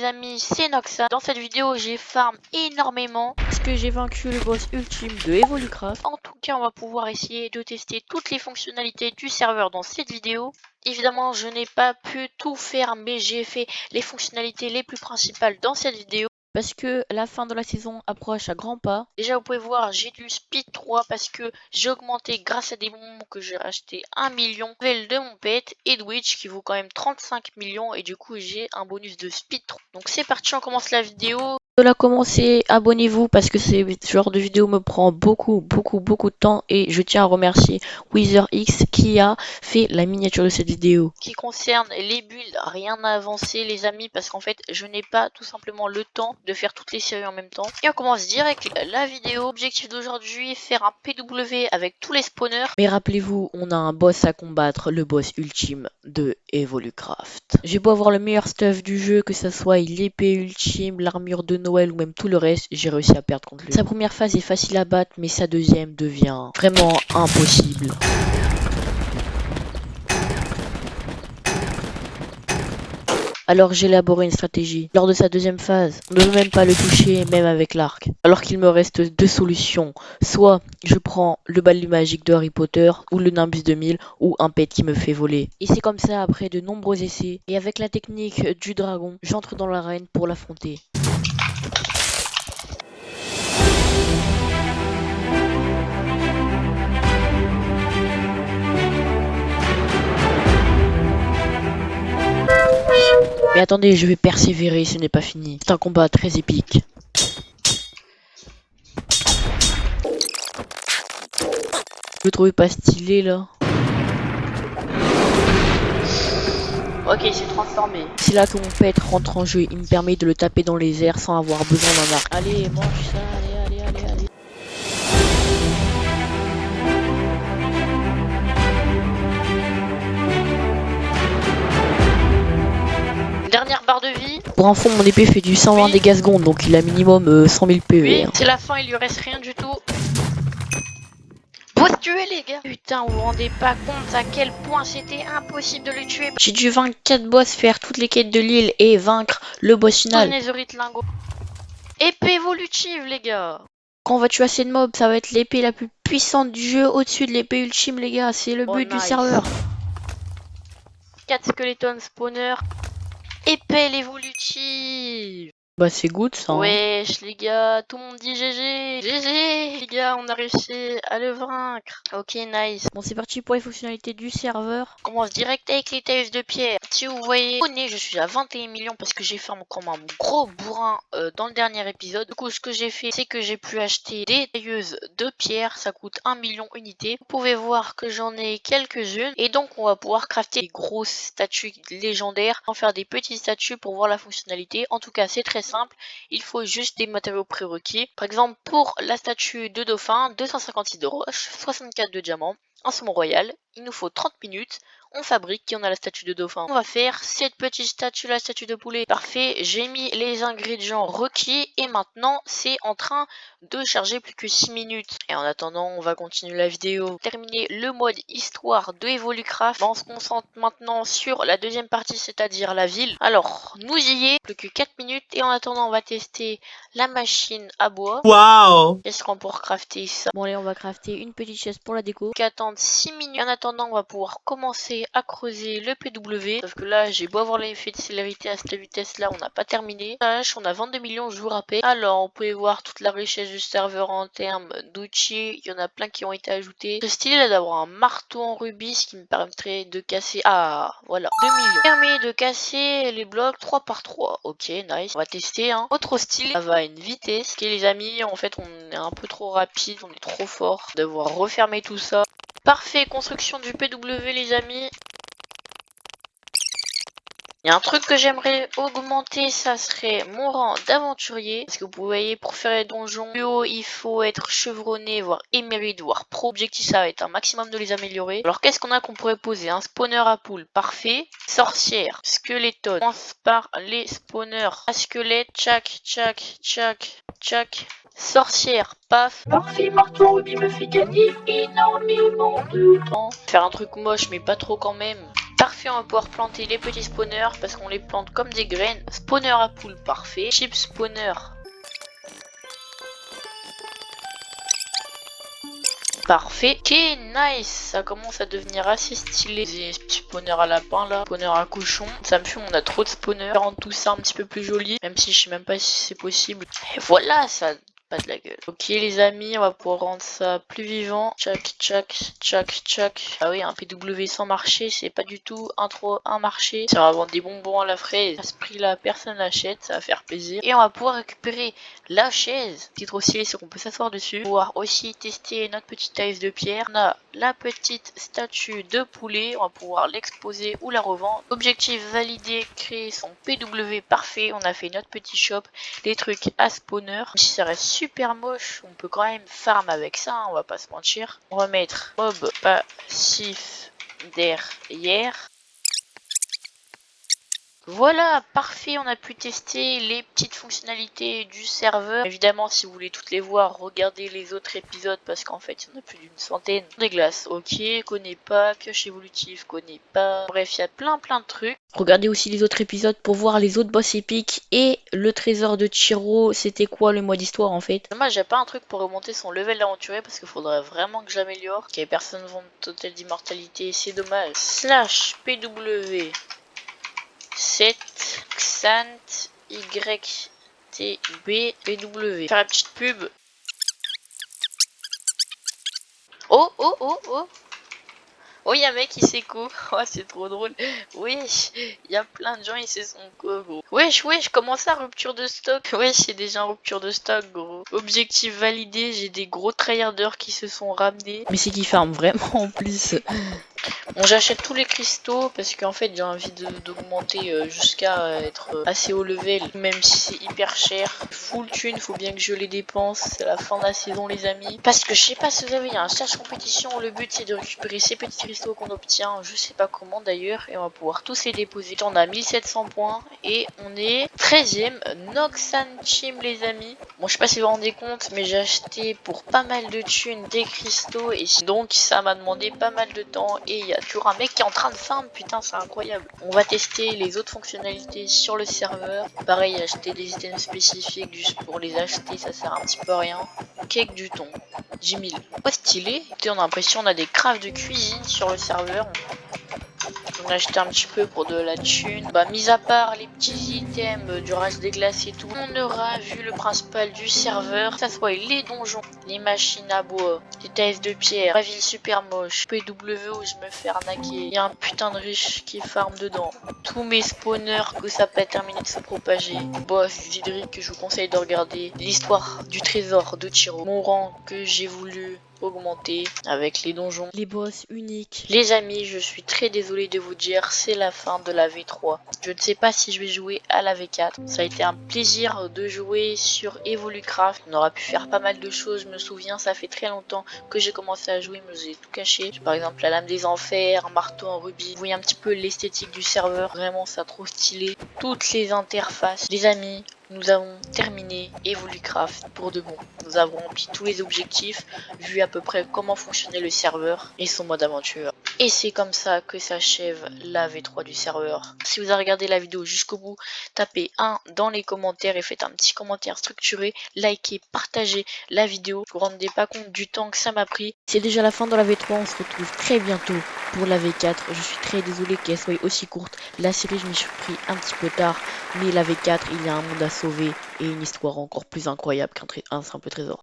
les amis, c'est Noxa. Dans cette vidéo, j'ai farm énormément parce que j'ai vaincu le boss ultime de Evolucraft. En tout cas, on va pouvoir essayer de tester toutes les fonctionnalités du serveur dans cette vidéo. Évidemment, je n'ai pas pu tout faire, mais j'ai fait les fonctionnalités les plus principales dans cette vidéo. Parce que la fin de la saison approche à grands pas. Déjà, vous pouvez voir, j'ai du speed 3 parce que j'ai augmenté grâce à des bonbons que j'ai acheté 1 million. Level de mon pet et de Witch qui vaut quand même 35 millions. Et du coup, j'ai un bonus de speed 3. Donc c'est parti, on commence la vidéo. De la commencer, abonnez-vous parce que ce genre de vidéo me prend beaucoup de temps. Et je tiens à remercier WizardX qui a fait la miniature de cette vidéo. Qui concerne les builds, rien à avancer les amis parce qu'en fait, je n'ai pas tout simplement le temps de faire toutes les séries en même temps. Et on commence direct la vidéo. Objectif d'aujourd'hui, faire un PW avec tous les spawners. Mais rappelez-vous, on a un boss à combattre, le boss ultime de Evolucraft. J'ai beau avoir le meilleur stuff du jeu, que ça soit l'épée ultime, l'armure de Noël ou même tout le reste, j'ai réussi à perdre contre lui. Sa première phase est facile à battre, mais sa deuxième devient vraiment impossible. Alors j'ai élaboré une stratégie. Lors de sa deuxième phase, on ne veut même pas le toucher, même avec l'arc. Alors qu'il me reste deux solutions. Soit je prends le balai magique de Harry Potter, ou le Nimbus 2000, ou un pet qui me fait voler. Et c'est comme ça, après de nombreux essais, et avec la technique du dragon, j'entre dans l'arène pour l'affronter. Mais attendez, je vais persévérer, ce n'est pas fini. C'est un combat très épique. Vous le trouvez pas stylé là? Ok, il s'est transformé. C'est là que mon pet rentre en jeu. Il me permet de le taper dans les airs sans avoir besoin d'un arc. Allez, mange ça, allez. Dernière barre de vie. Pour info, mon épée fait du 120 dégâts secondes, donc il a minimum 100 000 PV. Oui, c'est la fin, il lui reste rien du tout. Faut se tuer les gars. Putain, vous vous rendez pas compte à quel point c'était impossible de le tuer. J'ai dû vaincre 4 boss, faire toutes les quêtes de l'île et vaincre le boss final. Netherite lingot. Épée évolutive les gars. Quand on va tuer assez de mobs, ça va être l'épée la plus puissante du jeu au-dessus de l'épée ultime les gars. C'est le but du serveur. 4 skeletons spawner. Épée évolutive. Bah c'est good ça. Wesh les gars, tout le monde dit GG. GG les gars, on a réussi à le vaincre. Ok nice. Bon c'est parti pour les fonctionnalités du serveur. On commence direct avec les tailles de pierre. Si vous voyez, je suis à 21 millions parce que j'ai fait comme un gros bourrin dans le dernier épisode. Du coup ce que j'ai fait c'est que j'ai pu acheter des tailleuses de pierre. Ça coûte 1 million unités. Vous pouvez voir que j'en ai quelques-unes. Et donc on va pouvoir crafter des grosses statues légendaires. En faire des petites statues pour voir la fonctionnalité. En tout cas c'est très simple, il faut juste des matériaux prérequis. Par exemple, pour la statue de dauphin, 256 de roche, 64 de diamant, un saumon royal, il nous faut 30 minutes. On fabrique et on a la statue de dauphin. On va faire cette petite statue, la statue de poulet. Parfait, j'ai mis les ingrédients requis et maintenant c'est en train de charger plus que 6 minutes. Et en attendant, on va continuer la vidéo. Terminer le mode histoire de Evolucraft. On se concentre maintenant sur la deuxième partie, c'est-à-dire la ville. Alors, nous y est, plus que 4 minutes et en attendant, on va tester la machine à bois. Waouh! Qu'est-ce qu'on pourra crafter ça? Bon allez, on va crafter une petite chaise pour la déco. Attendre 6 minutes. En attendant, on va pouvoir commencer à creuser le PW. Sauf que là, j'ai beau avoir l'effet de célérité à cette vitesse-là, on n'a pas terminé. On a 22 millions, je vous rappelle. Alors, on peut voir toute la richesse du serveur en termes d'outils. Il y en a plein qui ont été ajoutés. C'est stylé là d'avoir un marteau en rubis, ce qui me permettrait de casser... Ah, voilà, 2 millions. Permet de casser les blocs 3 par 3. Ok, nice. On va tester, hein. Autre style, ça va à une vitesse. Ok, les amis, en fait, on est un peu trop rapide, on est trop fort. Devoir refermer tout ça. Parfait, construction du PW les amis. Il y a un truc que j'aimerais augmenter, ça serait mon rang d'aventurier. Parce que vous voyez, pour faire les donjons plus haut, il faut être chevronné, voire émérite, voire pro. Objectif, ça va être un maximum de les améliorer. Alors qu'est-ce qu'on pourrait poser? Un spawner à poule, parfait. Sorcière, skeleton. On commence par les spawners à squelette, tchac. Sorcière, paf. Parfait, marteau rubis me fait gagner énormément de temps. Faire un truc moche, mais pas trop quand même. Parfait, on va pouvoir planter les petits spawners parce qu'on les plante comme des graines. Spawner à poule, parfait. Chip spawner. Parfait. Ok, nice. Ça commence à devenir assez stylé. Des petits spawners à lapin là, spawners à cochon. Ça me fume, on a trop de spawners. Rendre tout ça un petit peu plus joli, même si je sais même pas si c'est possible. Et voilà, ça pas de la gueule. Ok les amis, on va pouvoir rendre ça plus vivant. Tchac, tchac, tchac, tchac. Ah oui, un PW sans marché, c'est pas du tout un marché. Ça va vendre des bonbons à la fraise. À ce prix là, personne l'achète, ça va faire plaisir. Et on va pouvoir récupérer la chaise. Ce qui est trop stylé, c'est qu'on peut s'asseoir dessus. On va pouvoir aussi tester notre petite taille de pierre. On a la petite statue de poulet. On va pouvoir l'exposer ou la revendre. Objectif validé, créer son PW parfait. On a fait notre petit shop. Les trucs à spawner. Même si ça reste super moche, on peut quand même farm avec ça, hein, on va pas se mentir. On va mettre mob passif derrière. Voilà, parfait, on a pu tester les petites fonctionnalités du serveur. Évidemment, si vous voulez toutes les voir, regardez les autres épisodes parce qu'en fait, il y en a plus d'une centaine. Des glaces, ok, connais pas, pioche évolutive, connais pas. Bref, il y a plein de trucs. Regardez aussi les autres épisodes pour voir les autres boss épiques et le trésor de Chiro. C'était quoi le mode histoire en fait? Dommage, j'ai pas un truc pour remonter son level d'aventurier parce qu'il faudrait vraiment que j'améliore. Ok, personne vend total d'immortalité, c'est dommage. Slash PW 7 Xant YTB PW. Faire la petite pub. Oh oh oh oh. Oh, y'a un mec qui s'écoute. Oh, c'est trop drôle. Wesh, y a plein de gens, ils se sont quoi, gros. Wesh, comment ça, rupture de stock? Wesh, c'est déjà en rupture de stock, gros. Objectif validé, j'ai des gros tryharders qui se sont ramenés. Mais c'est qui farment vraiment en plus. Bon, j'achète tous les cristaux parce qu'en fait j'ai envie d'augmenter jusqu'à être assez haut level, même si c'est hyper cher. Full thune, faut bien que je les dépense, c'est la fin de la saison les amis. Parce que je sais pas si vous avez, il y a un stage compétition, le but c'est de récupérer ces petits cristaux qu'on obtient, je sais pas comment d'ailleurs, et on va pouvoir tous les déposer. On a 1700 points et on est 13ème Noxan Chim les amis. Bon, je sais pas si vous vous rendez compte, mais j'ai acheté pour pas mal de thunes des cristaux et donc ça m'a demandé pas mal de temps. Et il y a toujours un mec qui est en train de farm, putain c'est incroyable. On va tester les autres fonctionnalités sur le serveur. Pareil, acheter des items spécifiques juste pour les acheter, ça sert un petit peu à rien. Cake du thon, 10 000. Pas stylé. Écoutez, on a l'impression on a des crafts de cuisine sur le serveur. On a acheté un petit peu pour de la thune. Bah, mis à part les petits items du reste des glaces et tout, on aura vu le principal du serveur. Ça soit les donjons, les machines à bois, les tasses de pierre, la ville super moche, PW où je me fais arnaquer. Il y a un putain de riche qui farm dedans. Tous mes spawners que ça peut terminer de se propager. Boss d'Hydric que je vous conseille de regarder. L'histoire du trésor de Chiro. Mon rang que j'ai voulu augmenter avec les donjons, les boss uniques. Les amis, je suis très désolé de vous dire, c'est la fin de la V3. Je ne sais pas si je vais jouer à la V4. Ça a été un plaisir de jouer sur Evolucraft. On aura pu faire pas mal de choses, je me souviens, ça fait très longtemps que j'ai commencé à jouer, mais j'ai tout caché. Par exemple, la lame des enfers, un marteau en rubis. Vous voyez un petit peu l'esthétique du serveur, vraiment ça trop stylé. Toutes les interfaces. Les amis, nous avons terminé Evolucraft pour de bon. Nous avons rempli tous les objectifs, vu à peu près comment fonctionnait le serveur et son mode aventure. Et c'est comme ça que s'achève la V3 du serveur. Si vous avez regardé la vidéo jusqu'au bout, tapez 1 dans les commentaires et faites un petit commentaire structuré. Likez, partagez la vidéo. Vous ne vous rendez pas compte du temps que ça m'a pris. C'est déjà la fin de la V3, on se retrouve très bientôt pour la V4. Je suis très désolé qu'elle soit aussi courte. La série, je m'y suis pris un petit peu tard. Mais la V4, il y a un monde à sauver et une histoire encore plus incroyable qu'un simple trésor.